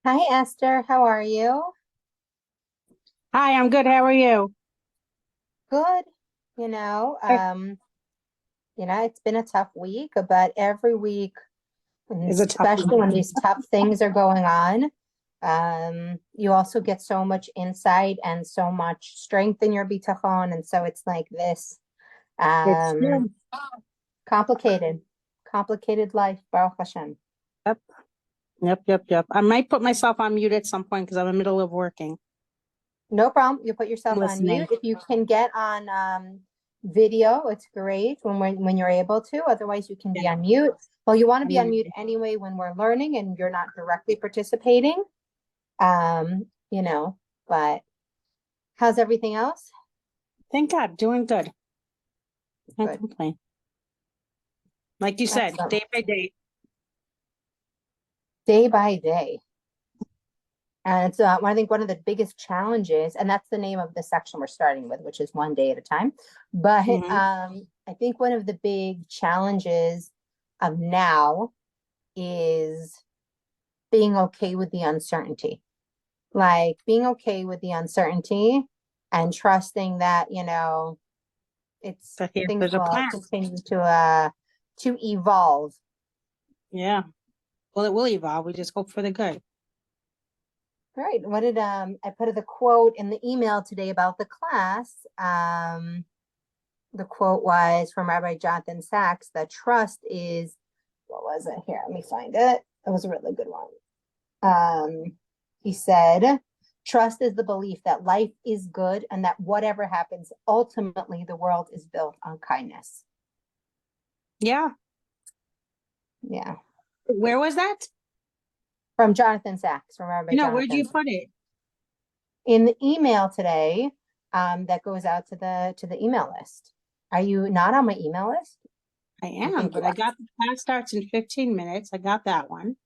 Hi, Esther. How are you? Hi, I'm good. How are you? Good. You know, Eh, um, it's been a tough week, but every week, and It's a tough especially one. when these tough things are going on, you also get so much insight and so much strength in your bitachon. And so it's like this, It's um, true. complicated, complicated life, Baruch Hashem. Yep, yep. I might put myself on mute at some point because I'm in the middle of working. No problem. You put I'm yourself on listening. mute. If you can get on video, it's great when you're able to. Otherwise, you can be Yeah. on mute. Well, you want to be on mute Amazing. anyway when we're learning and you're not directly participating. Um, you know, but how's everything else? Thank God, doing good. Can't Good. complain. Like you said, Excellent. day by day. Day by day. And it's I think one of the biggest challenges, and that's the name of the section we're starting with, which is one day at a time. But Hmm. I think one of the big challenges of now is being okay with the uncertainty. Like being okay with the uncertainty and trusting that, it's So here, things there's a will plan. continue to evolve. Yeah. Well, it will evolve. We just hope for the good. Right. What did I put the quote in the email today about the class? The quote was from Rabbi Jonathan Sachs that trust is, what was it here? Let me find it. It was a really good one. He said, trust is the belief that life is good and that whatever happens, ultimately the world is built on kindness. Yeah. Yeah. Where was that? From Jonathan Sachs, from Rabbi Where'd Jonathan you Sachs. put it? In the email today, that goes out to the email list. Are you not on my email list? I I am, think you but I are. got the class starts in 15 minutes. I got that one.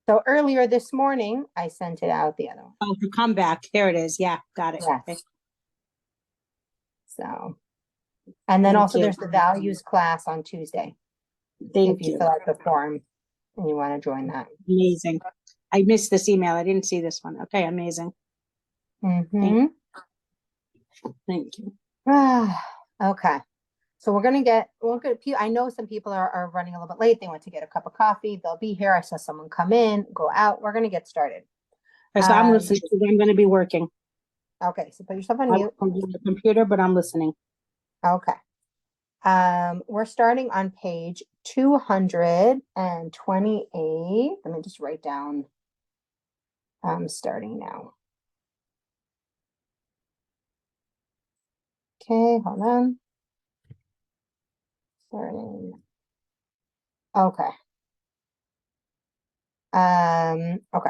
So earlier this morning, I sent it out the other one. Oh, to come back. There it is. Yeah, got it. Okay. Yes. So, and then Thank also you. there's the values class on Tuesday if Thank you you. fill out the form and you want to join that. Amazing. I missed this email. I didn't see this one. Okay, amazing. Thank, Mm-hmm. thank you. Okay. So I know some people are running a little bit late. They went to get a cup of coffee. They'll be here. I saw someone come in, go out. We're gonna get started. Okay, so I'm Um, listening because I'm going to be working. okay, so put yourself on I mute. work on the computer, but I'm listening. Okay. We're starting on page 228. Let me just write down starting now. Okay, hold on. Starting. Okay. Okay.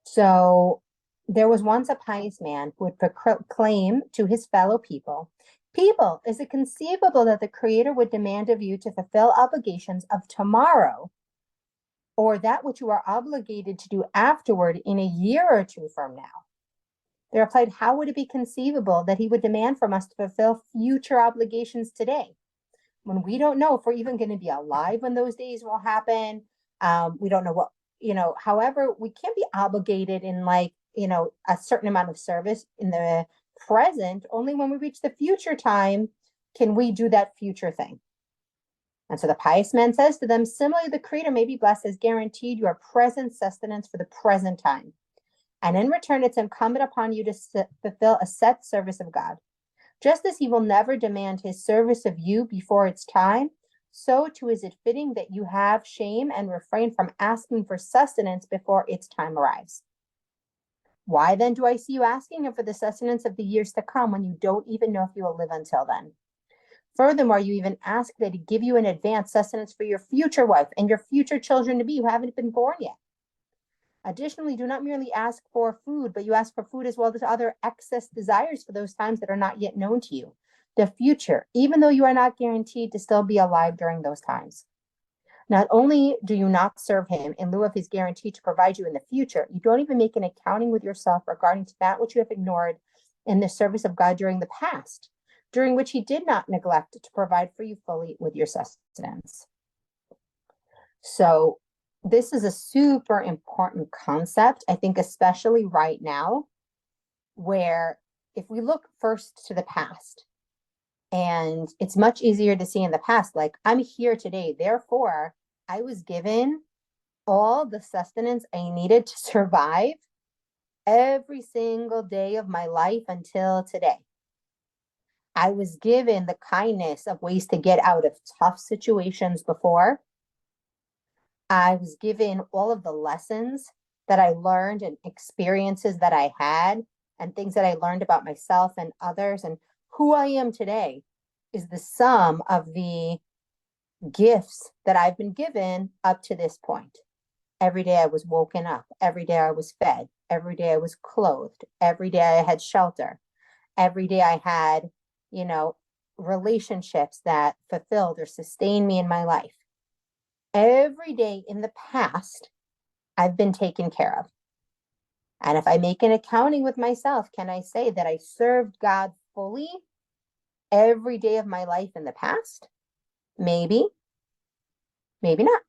So there was once a pious man who would proclaim to his fellow people, People, is it conceivable that the Creator would demand of you to fulfill obligations of tomorrow or that which you are obligated to do afterward in a year or two from now? They replied, How would it be conceivable that he would demand from us to fulfill future obligations today when we don't know if we're even going to be alive when those days will happen? We don't know however, we can't be obligated in a certain amount of service in the present. Only when we reach the future time can we do that future thing. And so the pious man says to them, similarly, the Creator may be blessed as guaranteed your present sustenance for the present time. And in return, it's incumbent upon you to fulfill a set service of God. Just as he will never demand his service of you before its time, so too is it fitting that you have shame and refrain from asking for sustenance before its time arrives. Why then do I see you asking him for the sustenance of the years to come when you don't even know if you will live until then? Furthermore, you even ask that he give you in advance sustenance for your future wife and your future children to be who haven't been born yet. Additionally, do not merely ask for food, but you ask for food as well as other excess desires for those times that are not yet known to you. The future, even though you are not guaranteed to still be alive during those times. Not only do you not serve him in lieu of his guarantee to provide you in the future, you don't even make an accounting with yourself regarding to that which you have ignored in the service of God during the past, during which he did not neglect to provide for you fully with your sustenance. So this is a super important concept, I think, especially right now, where if we look first to the past, and it's much easier to see in the past, like, I'm here today, therefore, I was given all the sustenance I needed to survive every single day of my life until today. I was given the kindness of ways to get out of tough situations before. I was given all of the lessons that I learned and experiences that I had and things that I learned about myself and others. And who I am today is the sum of the gifts that I've been given up to this point. Every day I was woken up. Every day I was fed. Every day I was clothed. Every day I had shelter. Every day I had, you know, relationships that fulfilled or sustained me in my life. Every day in the past, I've been taken care of. And if I make an accounting with myself, can I say that I served God fully every day of my life in the past? Maybe, maybe not.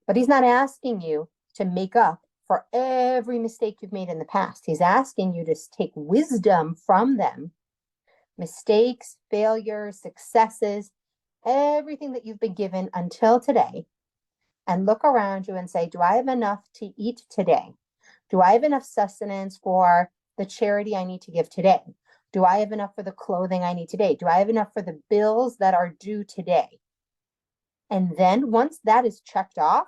But he's not asking you to make up for every mistake you've made in the past. He's asking you to take wisdom from them, mistakes, failures, successes, everything that you've been given until today, and look around you and say, do I have enough to eat today? Do I have enough sustenance for the charity I need to give today? Do I have enough for the clothing I need today? Do I have enough for the bills that are due today? And then once that is checked off,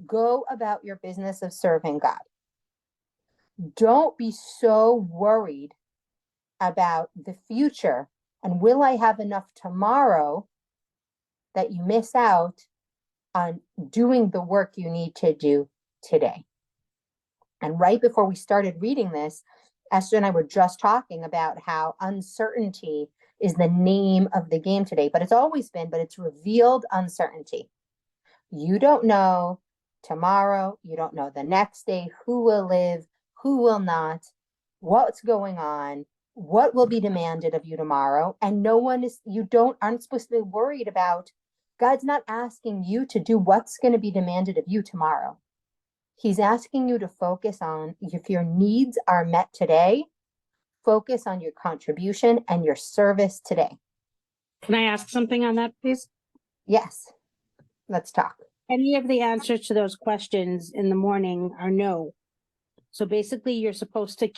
go about your business of serving God. Don't be so worried about the future and will I have enough tomorrow that you miss out on doing the work you need to do today. And right before we started reading this, Esther and I were just talking about how uncertainty is the name of the game today, but it's always been, but it's revealed uncertainty. You don't know tomorrow, you don't know the next day, who will live, who will not, what's going on, what will be demanded of you tomorrow. And aren't supposed to be worried about, God's not asking you to do what's going to be demanded of you tomorrow. He's asking you to focus on, if your needs are met today, focus on your contribution and your service today. Can I ask something on that, please? Yes, let's talk. Any of the answers to those questions in the morning are no. So basically, you're supposed to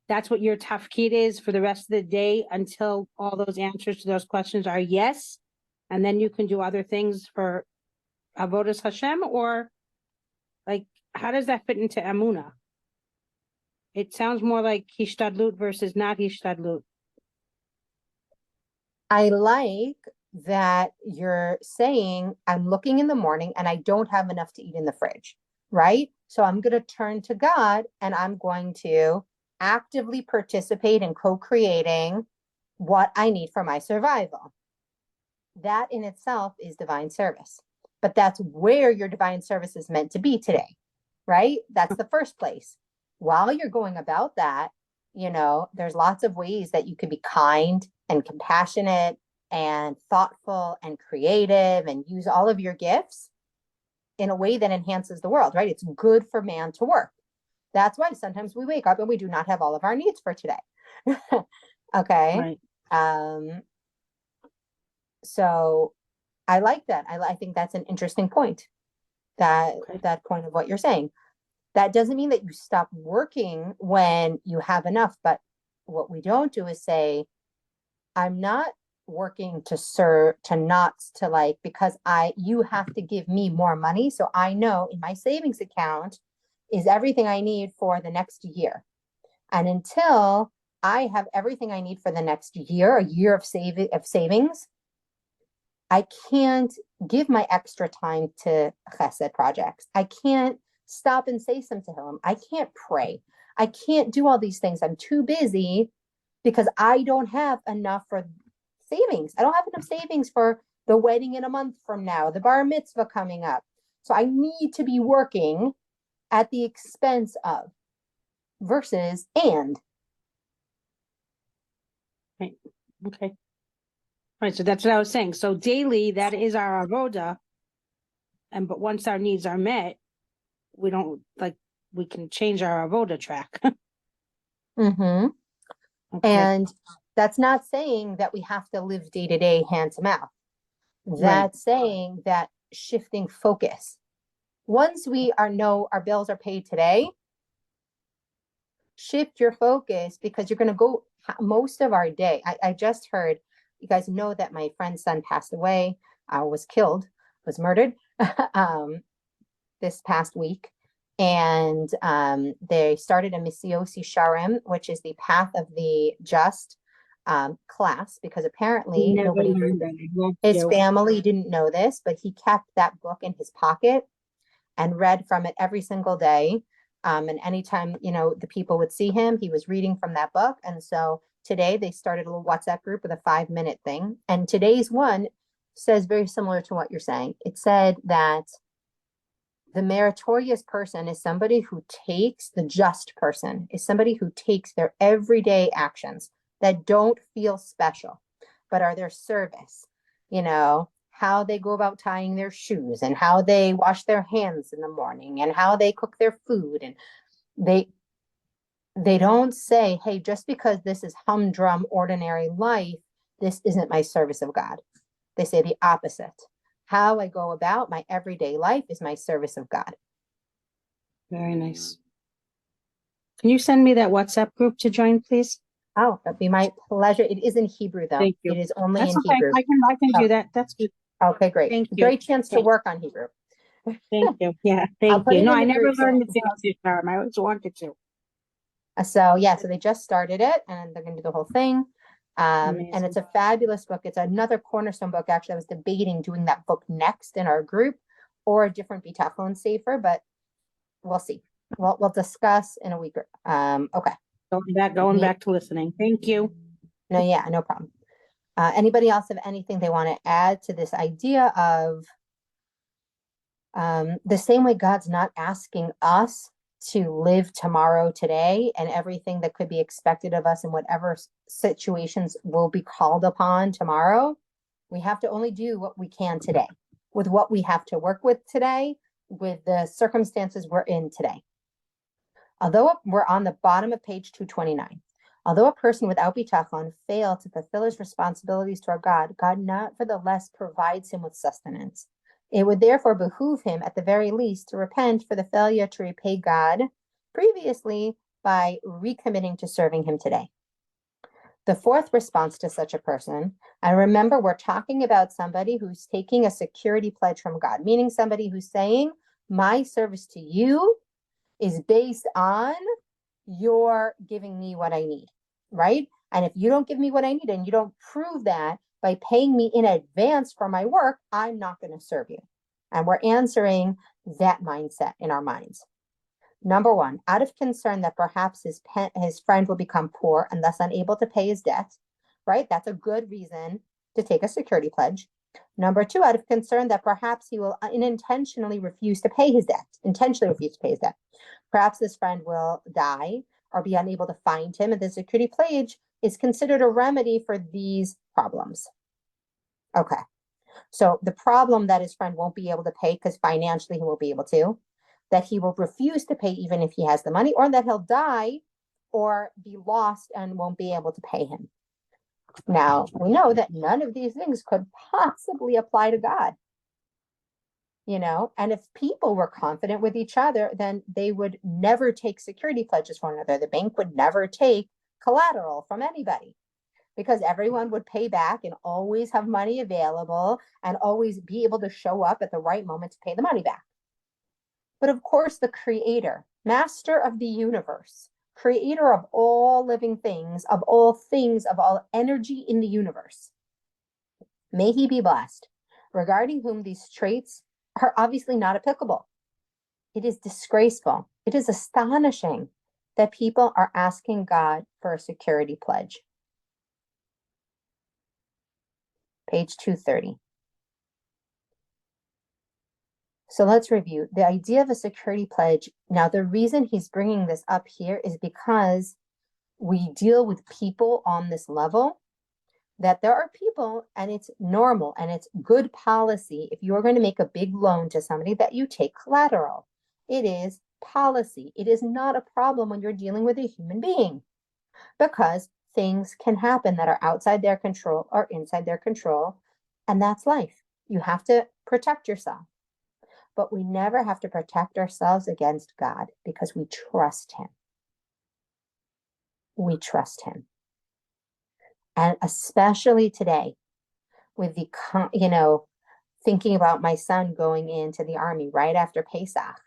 that's what your tafkid is for the rest of the day until all those answers to those questions are yes. And then you can do other things for Avodas Hashem, or like, how does that fit into Amuna? It sounds more like Hishtadlut versus not Hishtadlut. I like that you're saying, I'm looking in the morning and I don't have enough to eat in the fridge, right? So I'm going to turn to God and I'm going to actively participate in co-creating what I need for my survival. That in itself is divine service. But that's where your divine service is meant to be today, right? That's the first place. While you're going about that, there's lots of ways that you can be kind and compassionate and thoughtful and creative and use all of your gifts in a way that enhances the world, right? It's good for man to work. That's why sometimes we wake up and we do not have all of our needs for today. Okay. Right. So I like that. I think that's an interesting point. That point of what you're saying. That doesn't mean that you stop working when you have enough, but what we don't do is say, I'm not working to serve, because you have to give me more money. So I know in my savings account is everything I need for the next year. And until I have everything I need for the next year, a year of savings, I can't give my extra time to chesed projects. I can't stop and say something to him. I can't pray. I can't do all these things. I'm too busy because I don't have enough for savings. I don't have enough savings for the wedding in a month from now, the bar mitzvah coming up. So I need to be working at the expense of versus and. Right. Okay. Right. So that's what I was saying. So daily, that is our avoda. but once our needs are met, we don't we can change our avoda track. Mm-hmm. Okay. And that's not saying that we have to live day to day, hand to mouth. That's saying that shifting focus. Once we know our bills are paid today, shift your focus, because you're going to go most of our day. I just heard, you guys know that my friend's son passed away, was killed, was murdered this past week. And they started a Misiosi Sharim, which is the Path of the Just class, because apparently his family didn't know this, but he kept that book in his pocket and read from it every single day. And anytime, the people would see him, he was reading from that book. And so today they started a little WhatsApp group with a 5-minute thing. And today's one says very similar to what you're saying. It said that the meritorious person is somebody who takes, the just person is somebody who takes their everyday actions that don't feel special, but are their service. How they go about tying their shoes, and how they wash their hands in the morning, and how they cook their food. And they don't say, hey, just because this is humdrum, ordinary life, this isn't my service of God. They say the opposite. How I go about my everyday life is my service of God. Very nice. Can you send me that WhatsApp group to join, please? Oh, that'd be my pleasure. It is in Hebrew, though. Thank you. It is only That's in okay. Hebrew. I can do that. That's good. Okay, great. Thank you. Great chance to work on Hebrew. Thank you. Yeah, thank you. No, I never learned the Solace term. I always wanted to. So they just started it, and they're going to do the whole thing. And it's a fabulous book. It's another cornerstone book. Actually, I was debating doing that book next in our group, or a different Bitachon safer, but we'll see. We'll discuss in a week. Okay. Going back to listening. Thank you. No, yeah, no problem. Anybody else have anything they want to add to this idea of the same way God's not asking us to live tomorrow today, and everything that could be expected of us in whatever situations will be called upon tomorrow. We have to only do what we can today, with what we have to work with today, with the circumstances we're in today. Although we're on the bottom of page 229, although a person without bitachon fail to fulfill his responsibilities toward God, God not for the less provides him with sustenance. It would therefore behoove him, at the very least, to repent for the failure to repay God previously by recommitting to serving him today. The fourth response to such a person, and remember, we're talking about somebody who's taking a security pledge from God, meaning somebody who's saying, my service to you is based on your giving me what I need, right? And if you don't give me what I need, and you don't prove that by paying me in advance for my work, I'm not going to serve you. And we're answering that mindset in our minds. Number one, out of concern that perhaps his friend will become poor and thus unable to pay his debt, right? That's a good reason to take a security pledge. Number two, out of concern that perhaps he will intentionally refuse to pay his debt, Perhaps this friend will die or be unable to find him, and the security pledge is considered a remedy for these problems. Okay. So the problem that his friend won't be able to pay because financially he won't be able to, that he will refuse to pay even if he has the money, or that he'll die or be lost and won't be able to pay him. Now, we know that none of these things could possibly apply to God. And if people were confident with each other, then they would never take security pledges for one another. The bank would never take collateral from anybody, because everyone would pay back and always have money available and always be able to show up at the right moment to pay the money back. But of course, the creator, master of the universe, creator of all living things, of all energy in the universe, may he be blessed, regarding whom these traits are obviously not applicable. It is disgraceful. It is astonishing that people are asking God for a security pledge. Page 230. So let's review the idea of a security pledge. Now, the reason he's bringing this up here is because we deal with people on this level that there are people, and it's normal and it's good policy if you're going to make a big loan to somebody that you take collateral. It is policy. It is not a problem when you're dealing with a human being, because things can happen that are outside their control or inside their control, and that's life. You have to protect yourself. But we never have to protect ourselves against God, because we trust him. We trust him. And especially today, with the, thinking about my son going into the army right after Pesach,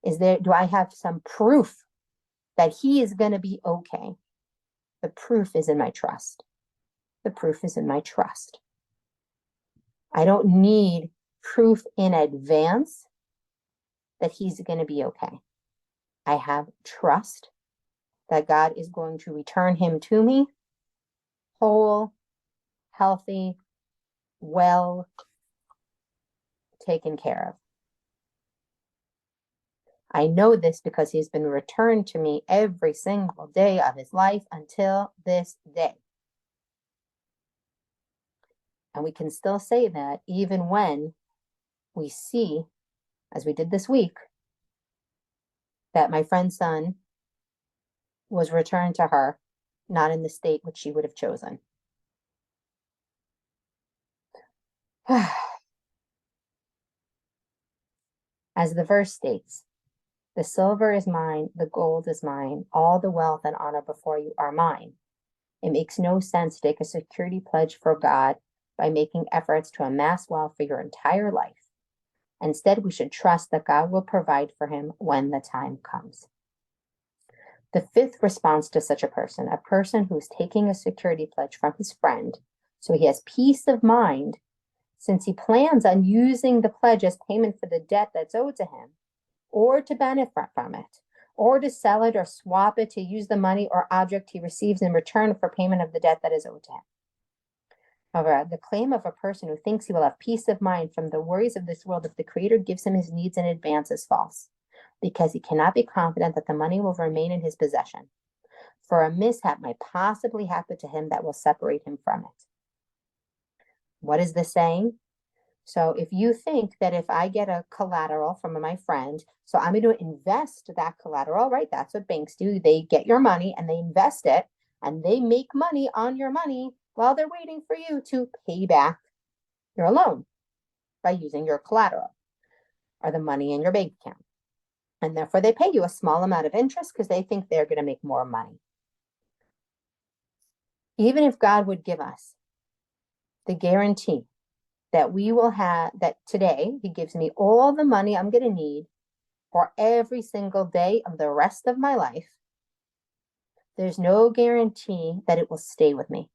do I have some proof that he is going to be okay? The proof is in my trust. The proof is in my trust. I don't need proof in advance that he's going to be okay. I have trust that God is going to return him to me whole, healthy, well taken care of. I know this because he's been returned to me every single day of his life until this day. And we can still say that even when we see, as we did this week, that my friend's son was returned to her, not in the state which she would have chosen. As the verse states, the silver is mine, the gold is mine, all the wealth and honor before you are mine. It makes no sense to take a security pledge for God by making efforts to amass wealth for your entire life. Instead, we should trust that God will provide for him when the time comes. The fifth response to such a person who is taking a security pledge from his friend, so he has peace of mind, since he plans on using the pledge as payment for the debt that's owed to him, or to benefit from it, or to sell it or swap it to use the money or object he receives in return for payment of the debt that is owed to him. However, the claim of a person who thinks he will have peace of mind from the worries of this world if the Creator gives him his needs in advance is false, because he cannot be confident that the money will remain in his possession, for a mishap might possibly happen to him that will separate him from it. What is this saying? So if you think that if I get a collateral from my friend, so I'm going to invest that collateral, right? That's what banks do. They get your money and they invest it, and they make money on your money while they're waiting for you to pay back your loan by using your collateral or the money in your bank account. And therefore they pay you a small amount of interest because they think they're going to make more money. Even if God would give us the guarantee that we will have, that today he gives me all the money I'm going to need for every single day of the rest of my life, there's no guarantee that it will stay with me.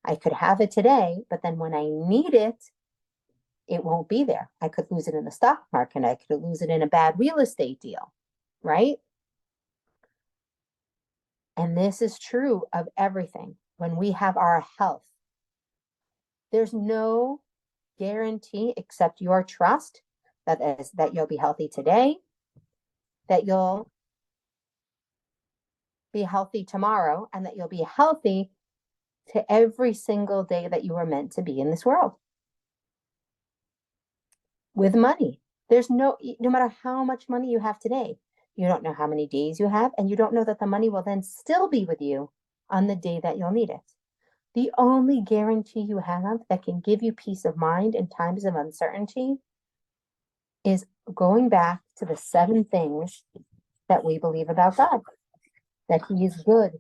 I could have it today, but then when I need it, it won't be there. I could lose it in the stock market. I could lose it in a bad real estate deal, right? And this is true of everything. When we have our health, there's no guarantee except your trust that you'll be healthy today, that you'll be healthy tomorrow, and that you'll be healthy to every single day that you were meant to be in this world. With money, there's no matter how much money you have today, you don't know how many days you have, and you don't know that the money will then still be with you on the day that you'll need it. The only guarantee you have that can give you peace of mind in times of uncertainty is going back to the 7 things that we believe about God. That he is good,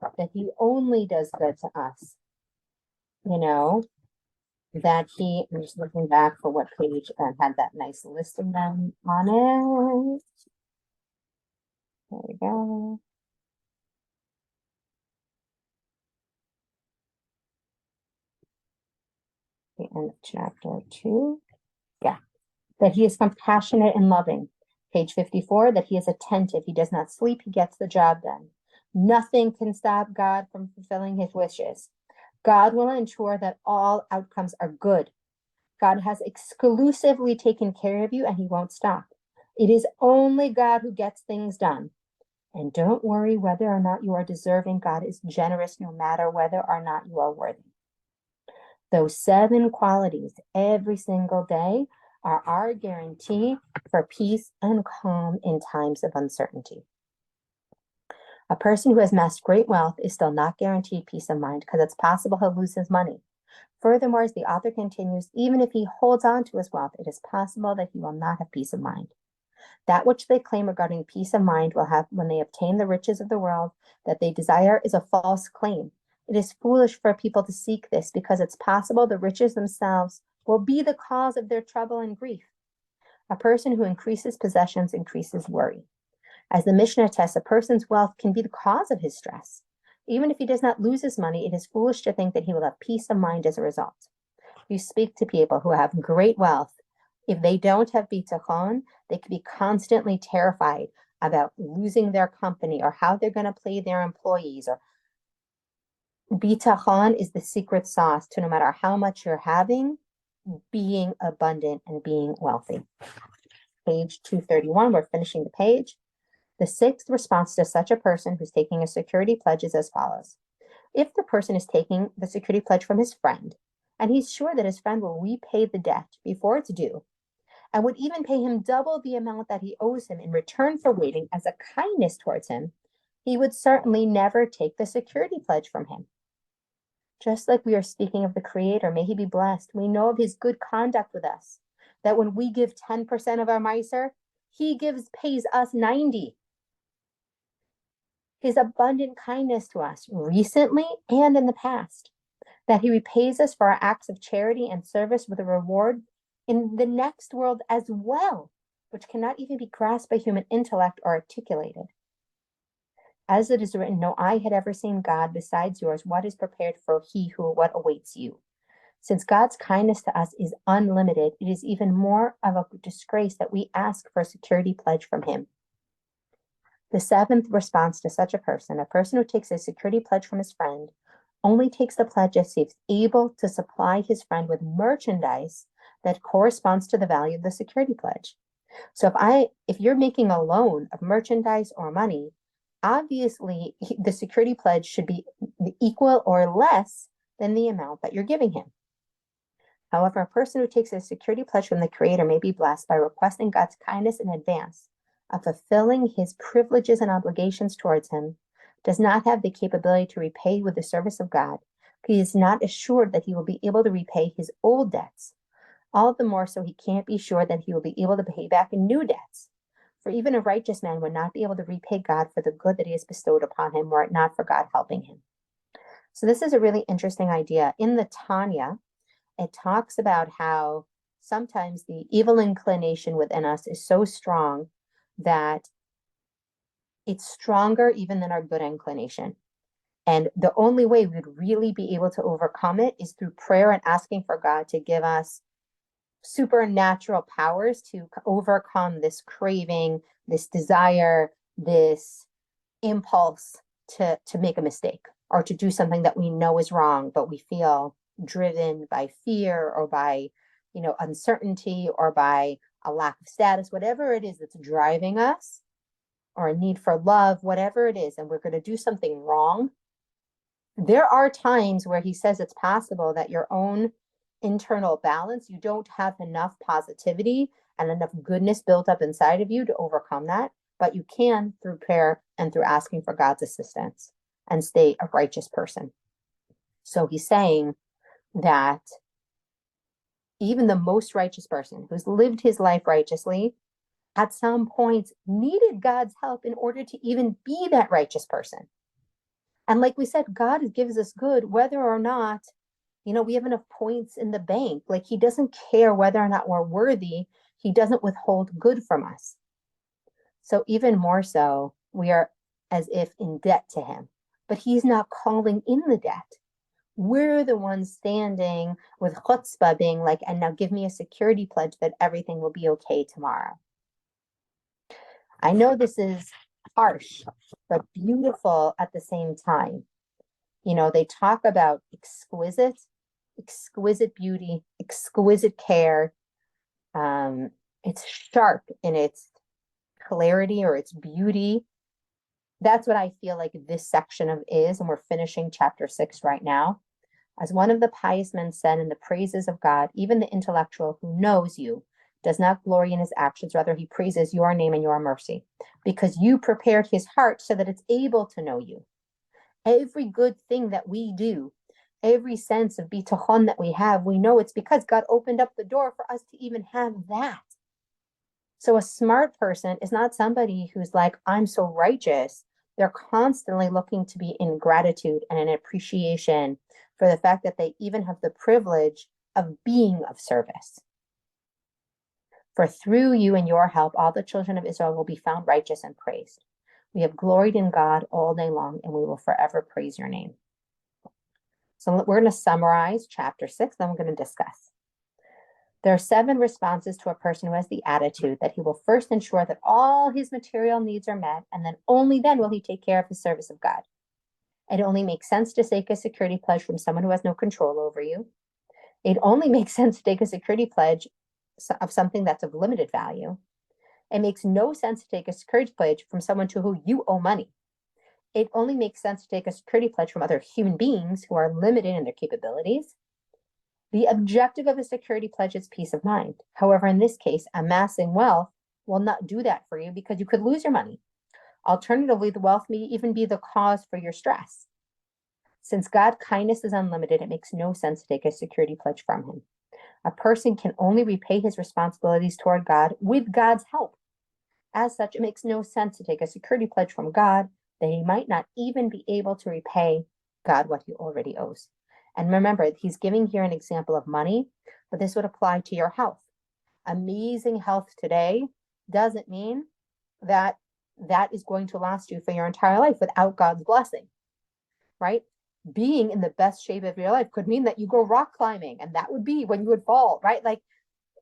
that he only does good to us. That I'm just looking back for what page had that nice list of them on it. There we go. The end of chapter 2. Yeah. That he is compassionate and loving. Page 54, that he is attentive. He does not sleep. He gets the job done. Nothing can stop God from fulfilling his wishes. God will ensure that all outcomes are good. God has exclusively taken care of you, and he won't stop. It is only God who gets things done. And don't worry whether or not you are deserving. God is generous no matter whether or not you are worthy. Those 7 qualities every single day are our guarantee for peace and calm in times of uncertainty. A person who has amassed great wealth is still not guaranteed peace of mind because it's possible he'll lose his money. Furthermore, as the author continues, even if he holds on to his wealth, it is possible that he will not have peace of mind. That which they claim regarding peace of mind will have when they obtain the riches of the world that they desire is a false claim. It is foolish for people to seek this because it's possible the riches themselves will be the cause of their trouble and grief. A person who increases possessions increases worry. As the Mishnah attests, a person's wealth can be the cause of his stress. Even if he does not lose his money, it is foolish to think that he will have peace of mind as a result. You speak to people who have great wealth. If they don't have bitachon, they could be constantly terrified about losing their company or how they're going to pay their employees. Or bitachon is the secret sauce to no matter how much you're having, being abundant and being wealthy. Page 231, we're finishing the page. The 6th response to such a person who's taking a security pledge is as follows. If the person is taking the security pledge from his friend, and he's sure that his friend will repay the debt before it's due, and would even pay him double the amount that he owes him in return for waiting as a kindness towards him, he would certainly never take the security pledge from him. Just like we are speaking of the Creator, may he be blessed, we know of his good conduct with us, that when we give 10% of our miser, he pays us 90. His abundant kindness to us recently and in the past, that he repays us for our acts of charity and service with a reward in the next world as well, which cannot even be grasped by human intellect or articulated. As it is written, no eye had ever seen God besides yours. What is prepared for he who what awaits you? Since God's kindness to us is unlimited, it is even more of a disgrace that we ask for a security pledge from him. The 7th response to such a person who takes a security pledge from his friend, only takes the pledge as he is able to supply his friend with merchandise that corresponds to the value of the security pledge. So if you're making a loan of merchandise or money, obviously the security pledge should be equal or less than the amount that you're giving him. However, a person who takes a security pledge from the Creator may be blessed by requesting God's kindness in advance of fulfilling his privileges and obligations towards him, does not have the capability to repay with the service of God. He is not assured that he will be able to repay his old debts. All the more so he can't be sure that he will be able to pay back new debts. For even a righteous man would not be able to repay God for the good that he has bestowed upon him, were it not for God helping him. So this is a really interesting idea. In the Tanya, it talks about how sometimes the evil inclination within us is so strong that it's stronger even than our good inclination. And the only way we would really be able to overcome it is through prayer and asking for God to give us supernatural powers to overcome this craving, this desire, this impulse to make a mistake or to do something that we know is wrong, but we feel driven by fear or by, uncertainty or by a lack of status, whatever it is that's driving us, or a need for love, whatever it is, and we're going to do something wrong. There are times where he says it's possible that your own internal balance, you don't have enough positivity and enough goodness built up inside of you to overcome that, but you can through prayer and through asking for God's assistance and stay a righteous person. So he's saying that even the most righteous person who's lived his life righteously at some points needed God's help in order to even be that righteous person. And like we said, God gives us good whether or not, we have enough points in the bank. Like he doesn't care whether or not we're worthy. He doesn't withhold good from us. So even more so, we are as if in debt to him, but he's not calling in the debt. We're the ones standing with chutzpah being like, and now give me a security pledge that everything will be okay tomorrow. I know this is harsh, but beautiful at the same time. They talk about exquisite beauty, exquisite care. It's sharp in its clarity or its beauty. that's what I feel like this section of is, and we're finishing chapter 6 right now. As one of the pious men said in the praises of God, even the intellectual who knows you does not glory in his actions, rather he praises your name and your mercy, because you prepared his heart so that it's able to know you. Every good thing that we do, every sense of bitachon that we have, we know it's because God opened up the door for us to even have that. So a smart person is not somebody who's like, I'm so righteous. They're constantly looking to be in gratitude and in appreciation for the fact that they even have the privilege of being of service. For through you and your help, all the children of Israel will be found righteous and praised. We have gloried in God all day long, and we will forever praise your name. So we're going to summarize chapter 6, then we're going to discuss. There are 7 responses to a person who has the attitude that he will first ensure that all his material needs are met, and then only then will he take care of the service of God. It only makes sense to take a security pledge from someone who has no control over you. It only makes sense to take a security pledge of something that's of limited value. It makes no sense to take a security pledge from someone to whom you owe money. It only makes sense to take a security pledge from other human beings who are limited in their capabilities. The objective of a security pledge is peace of mind. However, in this case, amassing wealth will not do that for you because you could lose your money. Alternatively, the wealth may even be the cause for your stress. Since God's kindness is unlimited, it makes no sense to take a security pledge from him. A person can only repay his responsibilities toward God with God's help. As such, it makes no sense to take a security pledge from God that he might not even be able to repay God what he already owes. And remember, he's giving here an example of money, but this would apply to your health. Amazing health today doesn't mean that that is going to last you for your entire life without God's blessing, right? Being in the best shape of your life could mean that you go rock climbing, and that would be when you would fall, right? Like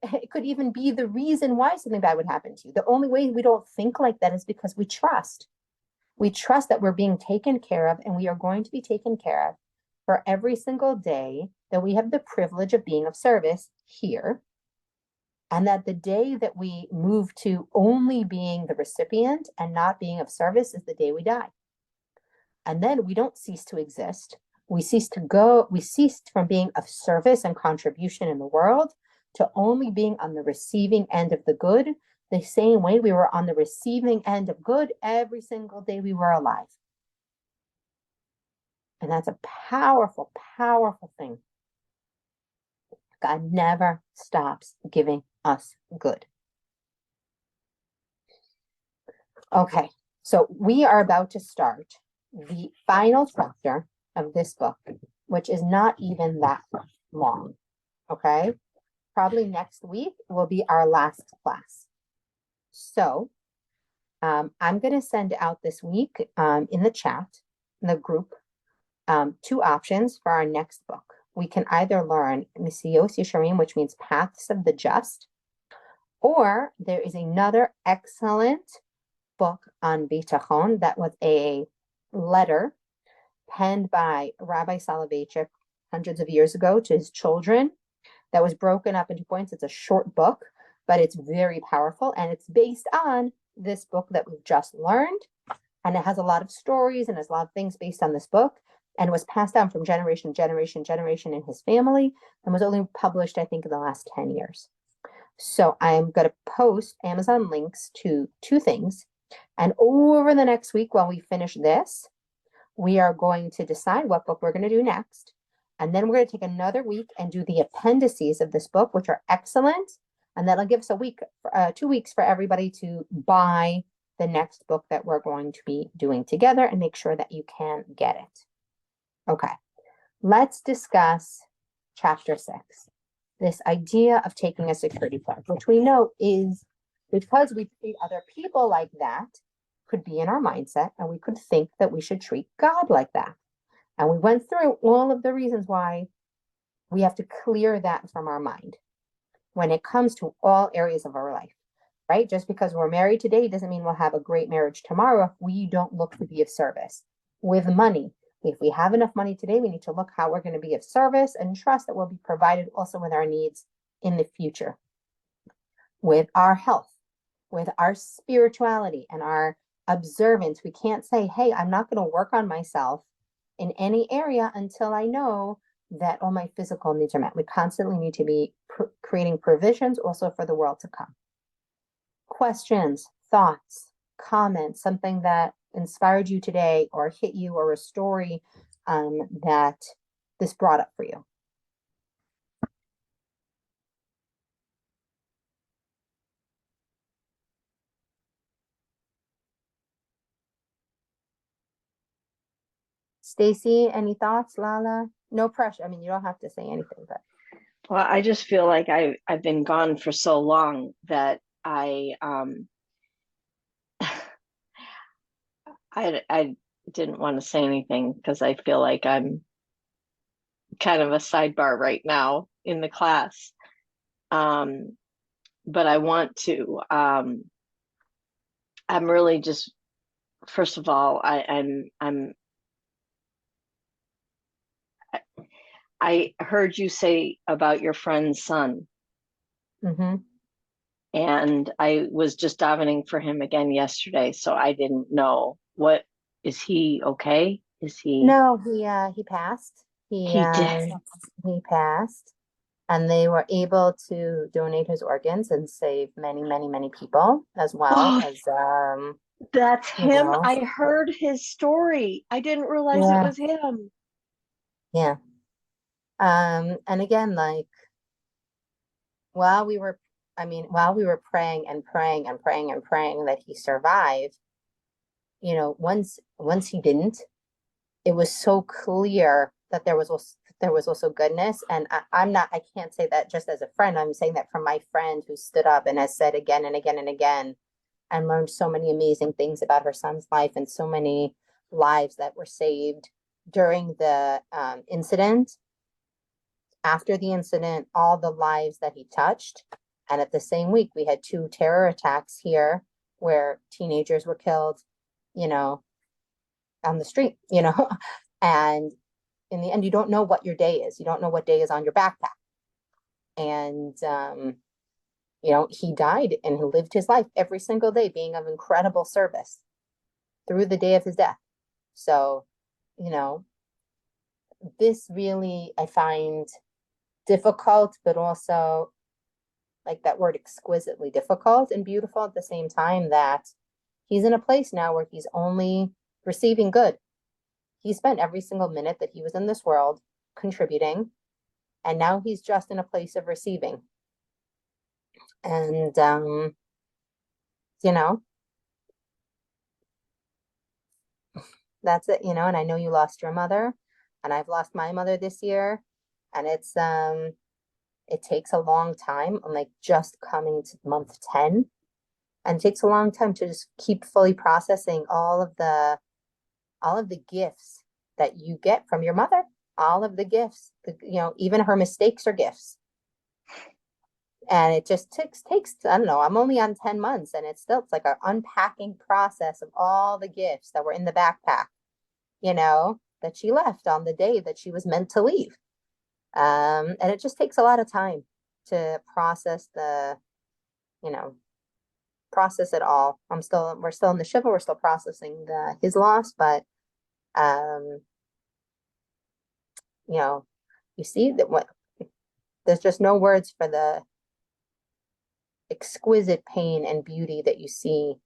it could even be the reason why something bad would happen to you. The only way we don't think like that is because we trust. We trust that we're being taken care of, and we are going to be taken care of for every single day that we have the privilege of being of service here. And that the day that we move to only being the recipient and not being of service is the day we die. And then we don't cease to exist. We cease from being of service and contribution in the world to only being on the receiving end of the good, the same way we were on the receiving end of good every single day we were alive. And that's a powerful, powerful thing. God never stops giving us good. Okay, so we are about to start the final chapter of this book, which is not even that long. Okay, probably next week will be our last class. So I'm going to send out this week in the chat, in the group, 2 options for our next book. We can either learn Misios Yesharim, which means Paths of the Just, or there is another excellent book on Bitachon that was a letter penned by Rabbi Soloveitchik hundreds of years ago to his children that was broken up into points. It's a short book, but it's very powerful, and it's based on this book that we've just learned, and it has a lot of stories and has a lot of things based on this book, and was passed down from generation to generation in his family, and was only published, I think, in the last 10 years. So I'm going to post Amazon links to 2 things. And over the next week, while we finish this, we are going to decide what book we're going to do next. And then we're going to take another week and do the appendices of this book, which are excellent. And that'll give us a week, 2 weeks for everybody to buy the next book that we're going to be doing together and make sure that you can get it. Okay, let's discuss chapter 6. This idea of taking a security pledge, which we know is because we treat other people like that, could be in our mindset, and we could think that we should treat God like that. And we went through all of the reasons why we have to clear that from our mind when it comes to all areas of our life, right? Just because we're married today doesn't mean we'll have a great marriage tomorrow if we don't look to be of service. With money, if we have enough money today, we need to look how we're going to be of service and trust that we'll be provided also with our needs in the future. With our health, with our spirituality and our observant. We can't say, hey, I'm not going to work on myself in any area until I know that all my physical needs are met. We constantly need to be creating provisions also for the world to come. Questions, thoughts, comments, something that inspired you today or hit you, or a story that this brought up for you? Stacy, any thoughts? Lala? No pressure. I mean, you don't have to say anything, but Well, I just feel like I've been gone for so long that I didn't want to say anything because I feel like I'm kind of a sidebar right now in the class. But I want to. I'm really just, first of all, I heard you say about your friend's son, mm-hmm. and I was just davening for him again yesterday, so I didn't know. What, is he okay? Is he? No, he passed. He did. He passed, and they were able to donate his organs and save many, many, many people, as well Oh, as that's you him. know, I heard his story. I didn't realize it yeah, was him. yeah. And again, like while we were, I mean, while we were praying and praying and praying and praying that he survived, once he didn't, it was so clear that there was also goodness. And I can't say that just as a friend. I'm saying that from my friend who stood up and has said again and again and again, and learned so many amazing things about her son's life and so many lives that were saved during the incident. After the incident, all the lives that he touched. And at the same week, we had 2 terror attacks here where teenagers were killed, you know, on the street, and in the end, you don't know what your day is. You don't know what day is on your backpack. And, he died and he lived his life every single day being of incredible service through the day of his death. So, you know, this really I find difficult, but also like that word exquisitely difficult and beautiful at the same time, that he's in a place now where he's only receiving good. He spent every single minute that he was in this world contributing, and now he's just in a place of receiving. And you know, that's it, and I know you lost your mother, and I've lost my mother this year, and it takes a long time. I'm like just coming to month 10, and it takes a long time to just keep fully processing all of the gifts that you get from your mother, all of the gifts, even her mistakes are gifts. And it just takes, I don't know, I'm only on 10 months, and it's like an unpacking process of all the gifts that were in the backpack, that she left on the day that she was meant to leave. And it just takes a lot of time to process process it all. We're still in the shiva, we're still processing his loss, but um, you see that there's just no words for the exquisite pain and beauty that you see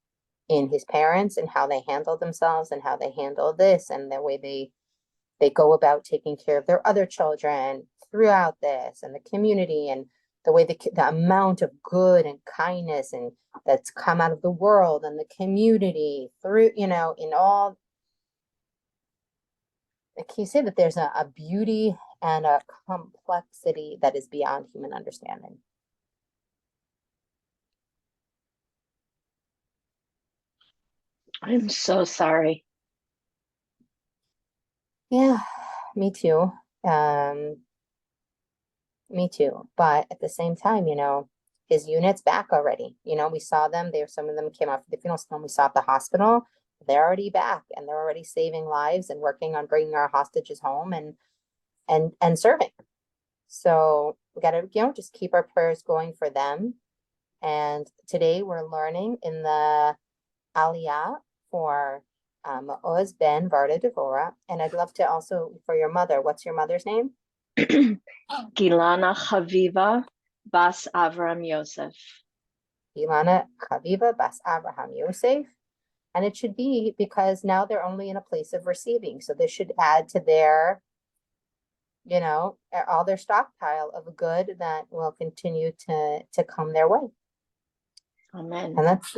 in his parents and how they handle themselves and how they handle this and the way they go about taking care of their other children throughout this, and the community, and the way the amount of good and kindness and that's come out of the world and the community through, in all. Can you say that there's a beauty and a complexity that is beyond human understanding? I'm so sorry. Yeah, me too. Um, Me too. But at the same time, his unit's back already. We saw them. Some of them came out for the funeral. Some we saw at the hospital. They're already back, and they're already saving lives and working on bringing our hostages home and serving. So we got to, just keep our prayers going for them. And today we're learning in the Aliyah for Oz Ben Varda Devora. And I'd love to also for your mother. What's your mother's name? Gilana Chaviva Bas Avram Yosef. Ilana Chaviva Bas Abraham Yosef. And it should be because now they're only in a place of receiving. So this should add to their, all their stockpile of good that will continue to come their way. Amen. And that's,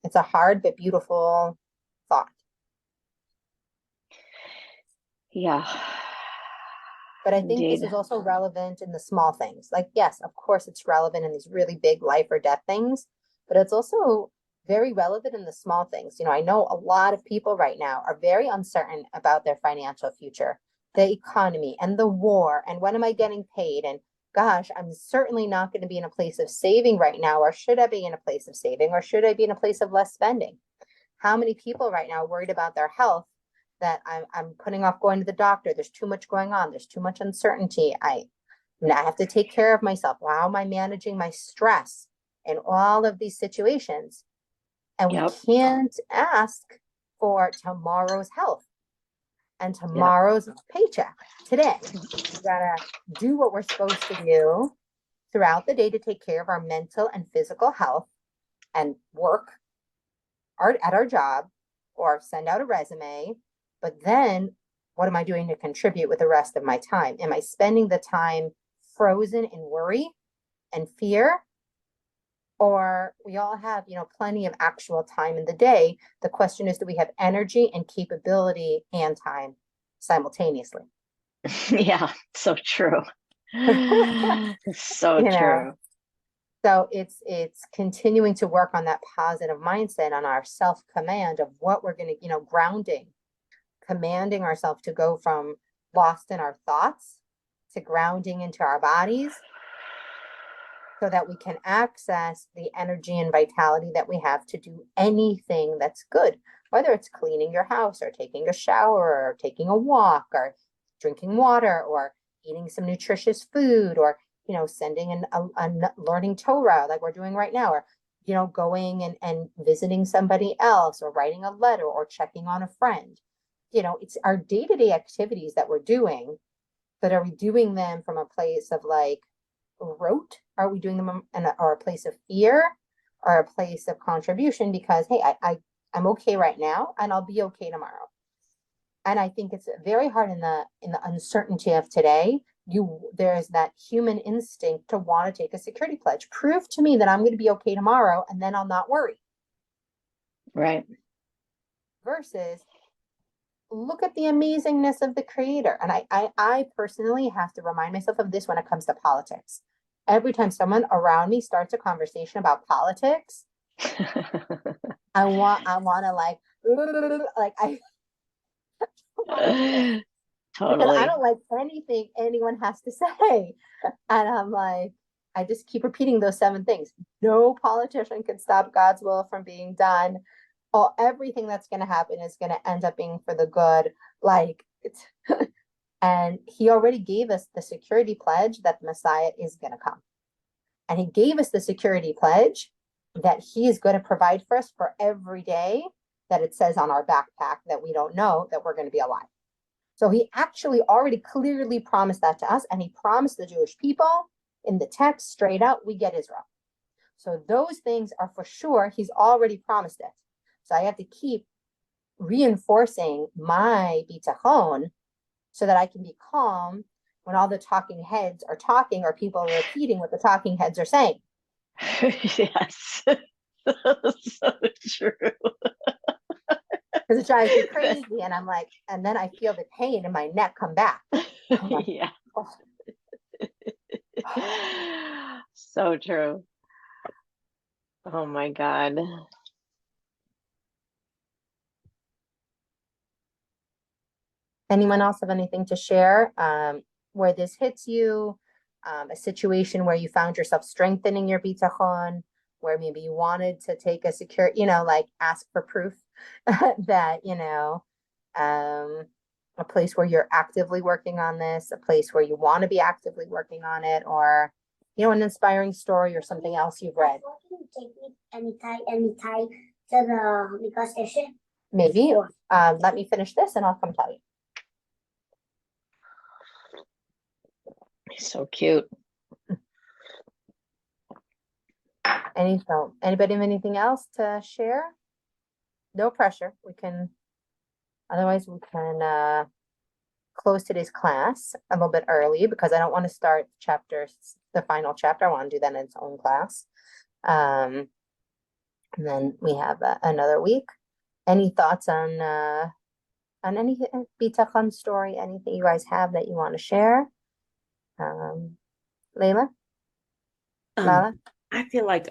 it's a hard but beautiful thought. Yeah. But I think Indeed. this is also relevant in the small things. Like, yes, of course, it's relevant in these really big life or death things, but it's also very relevant in the small things. I know a lot of people right now are very uncertain about their financial future, the economy and the war, and when am I getting paid? And gosh, I'm certainly not going to be in a place of saving right now, or should I be in a place of saving, or should I be in a place of less spending? How many people right now are worried about their health that I'm putting off going to the doctor? There's too much going on. There's too much uncertainty. I have to take care of myself. How am I managing my stress in all of these situations? And we can't ask for tomorrow's health and tomorrow's paycheck today. We gotta do what we're supposed to do throughout the day to take care of our mental and physical health and work at our job or send out a resume. But then what am I doing to contribute with the rest of my time? Am I spending the time frozen in worry and fear? Or we all have, plenty of actual time in the day. The question is, do we have energy and capability and time simultaneously? Yeah, so true. So true. So it's continuing to work on that positive mindset, on our self-command of what we're going to, grounding, commanding ourselves to go from lost in our thoughts to grounding into our bodies, so that we can access the energy and vitality that we have to do anything that's good, whether it's cleaning your house or taking a shower or taking a walk or drinking water or eating some nutritious food or, sending learning Torah like we're doing right now, or, going and visiting somebody else or writing a letter or checking on a friend. It's our day-to-day activities that we're doing, but are we doing them from a place of like, rote? Are we doing them or a place of fear or a place of contribution because, hey, I'm okay right now and I'll be okay tomorrow? And I think it's very hard in the uncertainty of today. There's that human instinct to want to take a security pledge. Prove to me that I'm going to be okay tomorrow and then I'll not worry. Right. Versus look at the amazingness of the creator. And I personally have to remind myself of this when it comes to politics. Every time someone around me starts a conversation about politics, I want to Totally. Because I don't like anything anyone has to say. And I'm like, I just keep repeating those 7 things. No politician can stop God's will from being done. Everything that's going to happen is going to end up being for the good. And he already gave us the security pledge that the Messiah is going to come. And he gave us the security pledge that he is going to provide for us for every day that it says on our backpack that we don't know that we're going to be alive. So he actually already clearly promised that to us. And he promised the Jewish people in the text straight out, we get Israel. So those things are for sure. He's already promised it. So I have to keep reinforcing my bitachon so that I can be calm when all the talking heads are talking or people are repeating what the talking heads are saying. Yes. So true. Because it drives me crazy. And I'm like, and then I feel the pain in my neck come back. Like, yeah. Oh. So true. Oh my God. Anyone else have anything to share where this hits you? A situation where you found yourself strengthening your bitachon, where maybe you wanted to take a secure, ask for proof that, a place where you're actively working on this, a place where you want to be actively working on it, or, an inspiring story or something else you've read. Maybe. Let me finish this and I'll come tell you. He's so cute. Anybody have anything else to share? No pressure. Otherwise we can close today's class a little bit early because I don't want to start the final chapter. I want to do that in its own class. And then we have another week. Any thoughts on any Bitachon story? Anything you guys have that you want to share? Layla? Lala? I feel like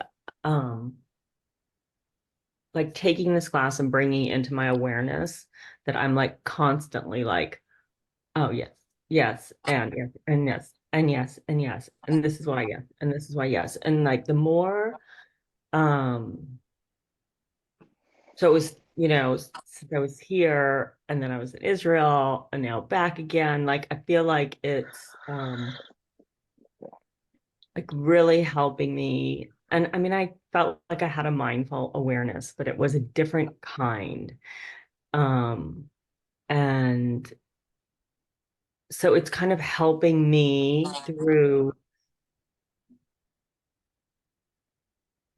taking this class and bringing it into my awareness that I'm like constantly like, oh yes, yes, and yes, and yes, and yes, and yes, and this is why yes, and this is why yes, and like the more, so it was, since I was here and then I was in Israel and now back again, like I feel like it's like really helping me. And I mean, I felt like I had a mindful awareness, but it was a different kind. And so it's kind of helping me through,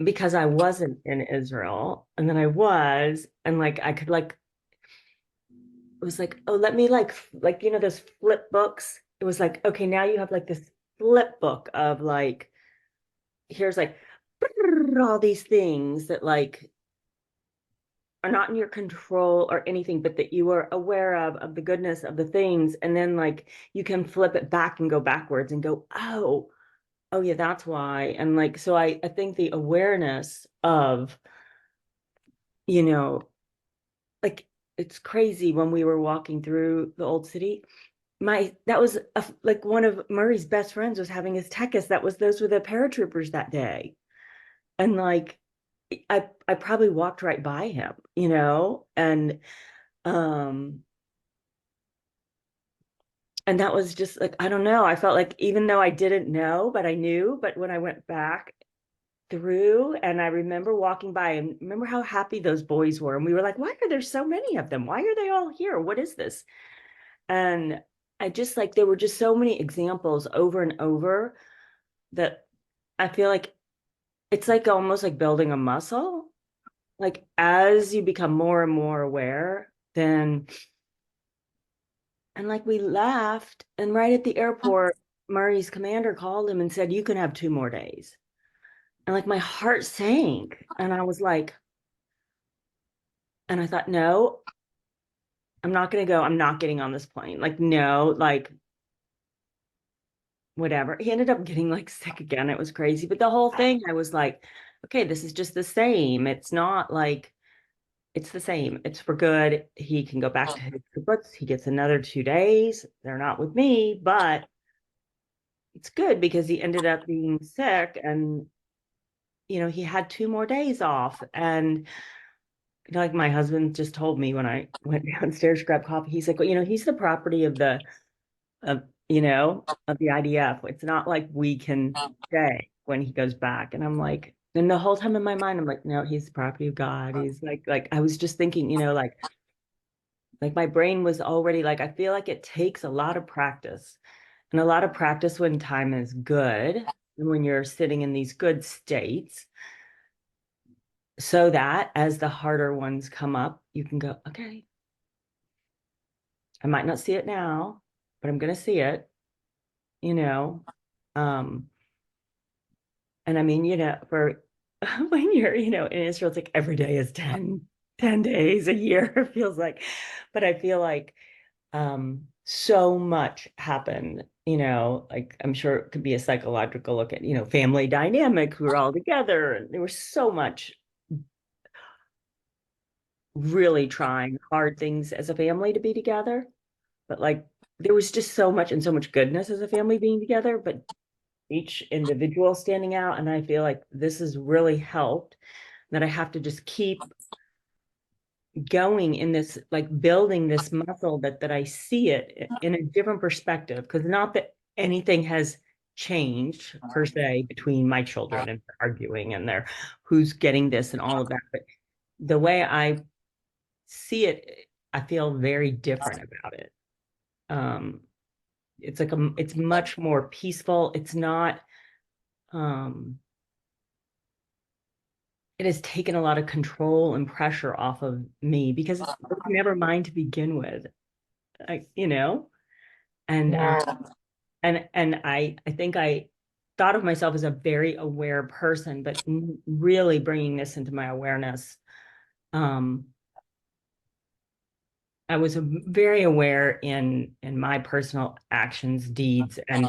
because I wasn't in Israel and then I was, and like I could like, it was like, oh, let me like those flip books. It was like, okay, now you have like this flip book of like, here's like all these things that like are not in your control or anything, but that you are aware of the goodness of the things. And then like you can flip it back and go backwards and go, oh yeah, that's why. And like, so I think the awareness of, like it's crazy when we were walking through the old city. That was like one of Murray's best friends was having his techus. Those were the paratroopers that day. And like, I probably walked right by him, and that was just like, I don't know. I felt like even though I didn't know, but I knew, but when I went back through and I remember walking by and remember how happy those boys were. And we were like, why are there so many of them? Why are they all here? What is this? And I just like, there were just so many examples over and over that I feel like it's like almost like building a muscle. Like as you become more and more aware, then, and like we laughed, and right at the airport, Murray's commander called him and said, you can have 2 more days. And like my heart sank. And I was like, and I thought, no, I'm not going to go. I'm not getting on this plane. Like, no, like whatever. He ended up getting like sick again. It was crazy. But the whole thing, I was like, okay, this is just the same. It's not like, it's the same. It's for good. He can go back to his kibbutz. He gets another 2 days. They're not with me, but it's good because he ended up being sick and, he had 2 more days off. And like my husband just told me when I went downstairs to grab coffee, he's like, well, he's the property of of the IDF. It's not like we can stay when he goes back. And I'm like, and the whole time in my mind, I'm like, no, he's the property of God. He's like I was just thinking, like my brain was already like, I feel like it takes a lot of practice and a lot of practice when time is good and when you're sitting in these good states, so that as the harder ones come up, you can go, okay, I might not see it now, but I'm going to see it, and I mean, for when you're, in Israel, it's like every day is 10 days a year, it feels like, but I feel like so much happened, like I'm sure it could be a psychological look at, family dynamic, we were all together and there was so much really trying hard things as a family to be together, but like there was just so much and so much goodness as a family being together, but each individual standing out. And I feel like this has really helped, that I have to just keep going in this, like building this muscle that I see it in a different perspective. Because not that anything has changed per se between my children and arguing and their who's getting this and all of that, but the way I see it, I feel very different about it. It's like it's much more peaceful. It's not, it has taken a lot of control and pressure off of me because it's never mine to begin with. You know, and Yeah. and I think I thought of myself as a very aware person, but really bringing this into my awareness, I was very aware in my personal actions, deeds, and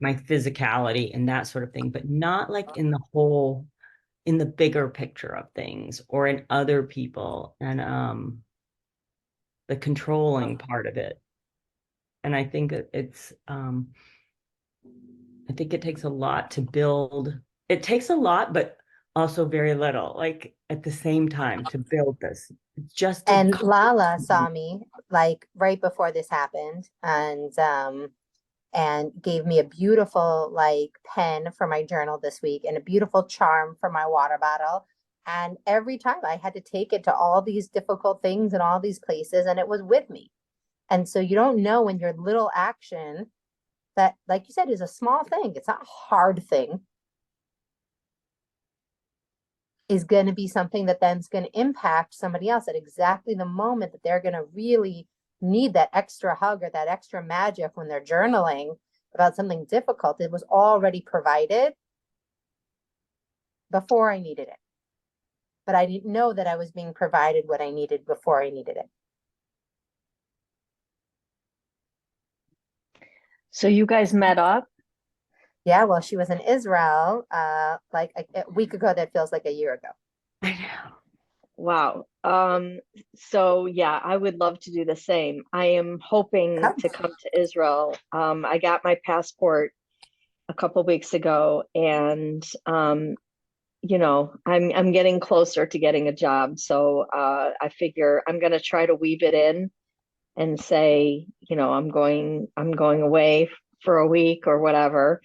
my physicality and that sort of thing, but not like in the bigger picture of things or in other people and the controlling part of it. And I think I think it takes a lot to build. It takes a lot, but also very little, like at the same time to build this. Just to And Lala saw me like right before this happened and gave me a beautiful like pen for my journal this week and a beautiful charm for my water bottle. And every time I had to take it to all these difficult things and all these places, and it was with me. And so you don't know when your little action that, like you said, is a small thing, it's not a hard thing, is going to be something that then's going to impact somebody else at exactly the moment that they're going to really need that extra hug or that extra magic when they're journaling about something difficult. It was already provided before I needed it. But I didn't know that I was being provided what I needed before I needed it. So you guys met up? Yeah, well, she was in Israel like a week ago. That feels like a year ago. I know. Wow. So yeah, I would love to do the same. I am hoping to come to Israel. I got my passport a couple weeks ago, and you know, I'm getting closer to getting a job. So I figure I'm gonna try to weave it in and say, you know, I'm going away for a week or whatever.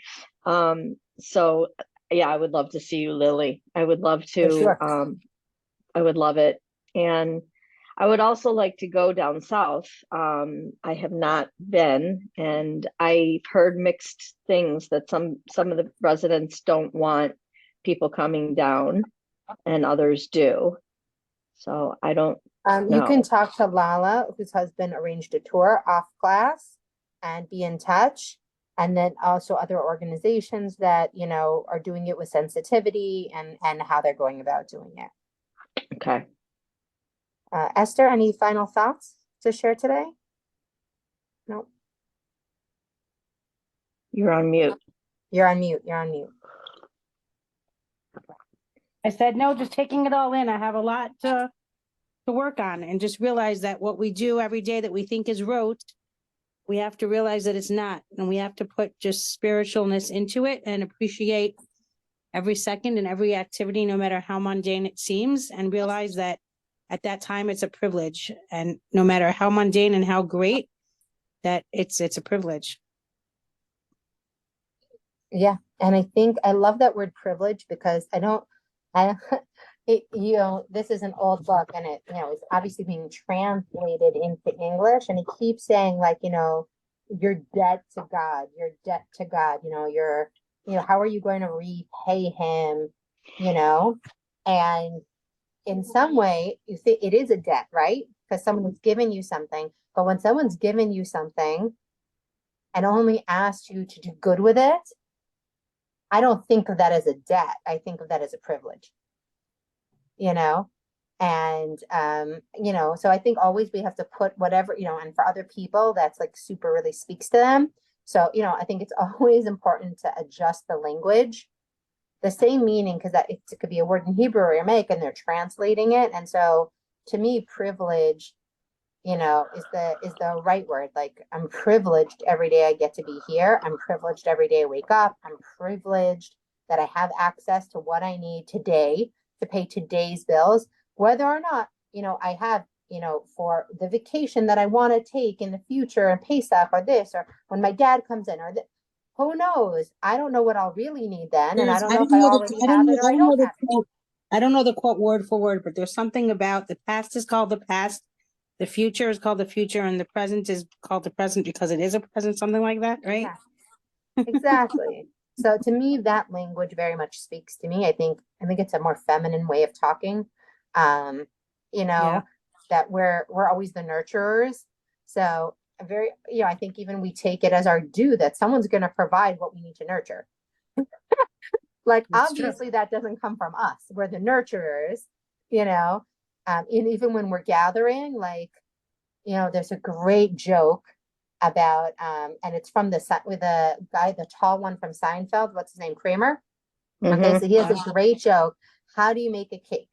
So yeah, I would love to see you, Lily. I would love For to. sure. I would love it. And I would also like to go down south. I have not been, and I've heard mixed things that some of the residents don't want people coming down and others do. So I don't You can know. talk to Lala, whose husband arranged a tour off class, and be in touch. And then also other organizations that, you know, are doing it with sensitivity and how they're going about doing it. Okay. Esther, any final thoughts to share today? No, You're on mute. you're on mute. You're on mute. I said, no, just taking it all in. I have a lot to work on and just realize that what we do every day that we think is rote, we have to realize that it's not. And we have to put just spiritualness into it and appreciate every second and every activity, no matter how mundane it seems, and realize that at that time it's a privilege. And no matter how mundane and how great, that it's a privilege. Yeah. And I think I love that word privilege because you know, this is an old book and it, you know, it's obviously being translated into English, and he keeps saying like, you know, your debt to God, your debt to God, you know, how are you going to repay him, you know? And in some way, you think it is a debt, right? Because someone has given you something, but when someone's given you something and only asked you to do good with it, I don't think of that as a debt. I think of that as a privilege, you know? And, you know, so I think always we have to put whatever, you know, and for other people that's like super really speaks to them. So, you know, I think it's always important to adjust the language, the same meaning, because that it could be a word in Hebrew or Aramaic and they're translating it. And so to me, privilege, you know, is the right word. Like I'm privileged every day I get to be here. I'm privileged every day I wake up. I'm privileged that I have access to what I need today to pay today's bills, whether or not, you know, I have, you know, for the vacation that I want to take in the future and Pesach or this, or when my dad comes in who knows? I don't know what I'll really need then. And I don't know if I already have it or I don't have it. I don't know the quote word for word, but there's something about the past is called the past, the future is called the future, and the present is called the present because it is a present, something like that, right? Yeah, exactly. So to me, that language very much speaks to me. I think it's a more feminine way of talking. Um, you know, Yeah. that we're always the nurturers. So I think even we take it as our due that someone's going to provide what we need to nurture. Like, That's true. obviously that doesn't come from us. We're the nurturers, you know. And even when we're gathering, like, there's a great joke about and it's from with the guy, the tall one from Seinfeld. What's his name? Kramer. Okay, so he has a great joke. How do you make a cake?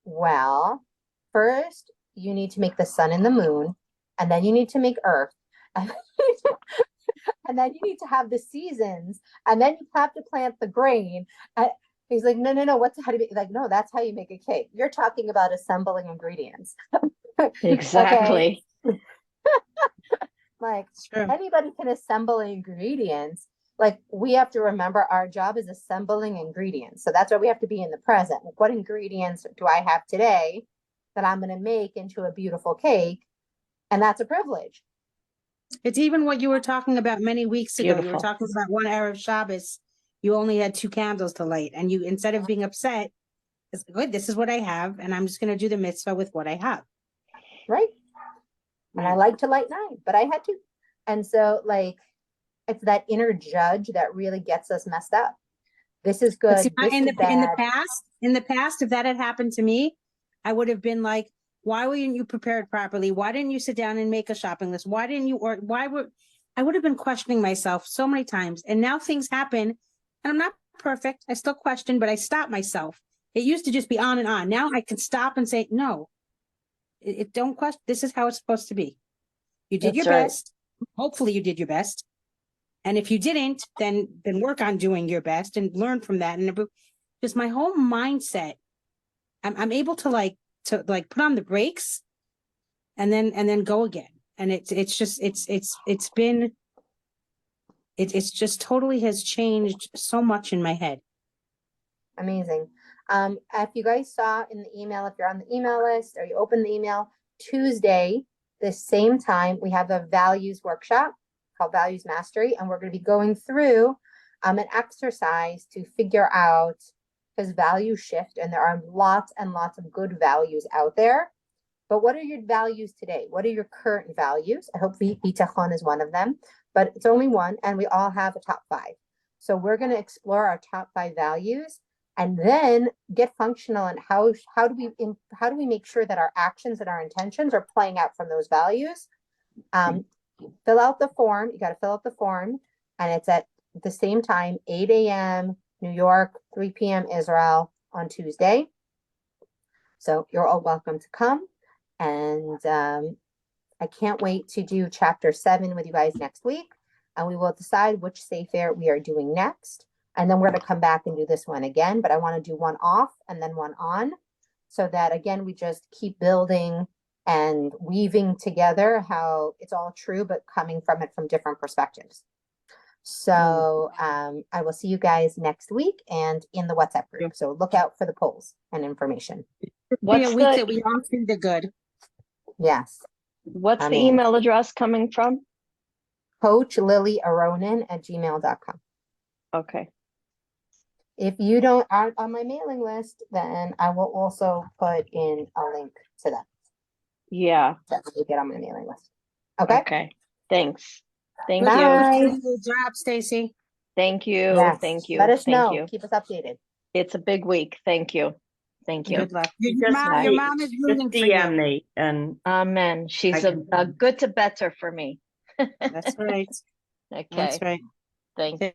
Well, first you need to make the sun and the moon, and then you need to make earth, and then you need to have the seasons, and then you have to plant the grain. And he's like, no, how do you make? Like, no, that's how you make a cake. You're talking about assembling ingredients. Exactly. Okay. Like, True. anybody can assemble ingredients. Like, we have to remember our job is assembling ingredients. So that's why we have to be in the present. Like, what ingredients do I have today that I'm going to make into a beautiful cake? And that's a privilege. It's even what you were talking about many weeks ago. You were Beautiful. talking about one Erev Shabbos, you only had 2 candles to light, and you, instead of being upset, it's good, this is what I have, and I'm just going to do the mitzvah with what I have. Right. And I like to light 9, but I had to. And so, like, it's that inner judge that really gets us messed up. This is good. See, This in is bad. the past, if that had happened to me, I would have been like, why weren't you prepared properly? Why didn't you sit down and make a shopping list? Why didn't you, or I would have been questioning myself so many times. And now things happen and I'm not perfect. I still question, but I stop myself. It used to just be on and on. Now I can stop and say, no, don't question. This is how it's supposed to be. You did your best. Hopefully you did your best. And if you didn't, then work on doing your best and learn from that. And just my whole mindset, I'm able to put on the brakes and then go again. And it's just totally has changed so much in my head. Amazing. If you guys saw in the email, if you're on the email list or you open the email, Tuesday, the same time, we have a values workshop called Values Mastery, and we're going to be going through an exercise to figure out, because values shift, and there are lots and lots of good values out there. But what are your values today? What are your current values? I hope Bitachon is one of them, but it's only one, and we all have a top 5. So we're going to explore our top 5 values, and then get functional and how do we make sure that our actions and our intentions are playing out from those values. Fill out the form. You got to fill out the form, and it's at the same time, 8 a.m. New York, 3 p.m. Israel on Tuesday. So you're all welcome to come. And I can't wait to do chapter 7 with you guys next week. And we will decide which Sefer we are doing next. And then we're going to come back and do this one again. But I want to do one off and then one on, so that, again, we just keep building and weaving together how it's all true, but coming from it from different perspectives. So I will see you guys next week and in the WhatsApp group. So look out for the polls and information. What's a week that we all think they're good. Yes. What's the email address coming from? Coach Lily Aronin at gmail.com. Okay. If you aren't on my mailing list, then I will also put in a link to that. Yeah. That you get on my mailing list. Okay. Okay. Thanks. Thank Bye. you. Good job, Stacy. Thank you. Yes. Thank you. Let us Thank know. you. Keep us updated. It's a big week. Thank you. Thank you. Good luck. You Your just mom is rooting just for DM you. me and Amen. She's a good to better for me. That's right. Okay. That's right. Thank you.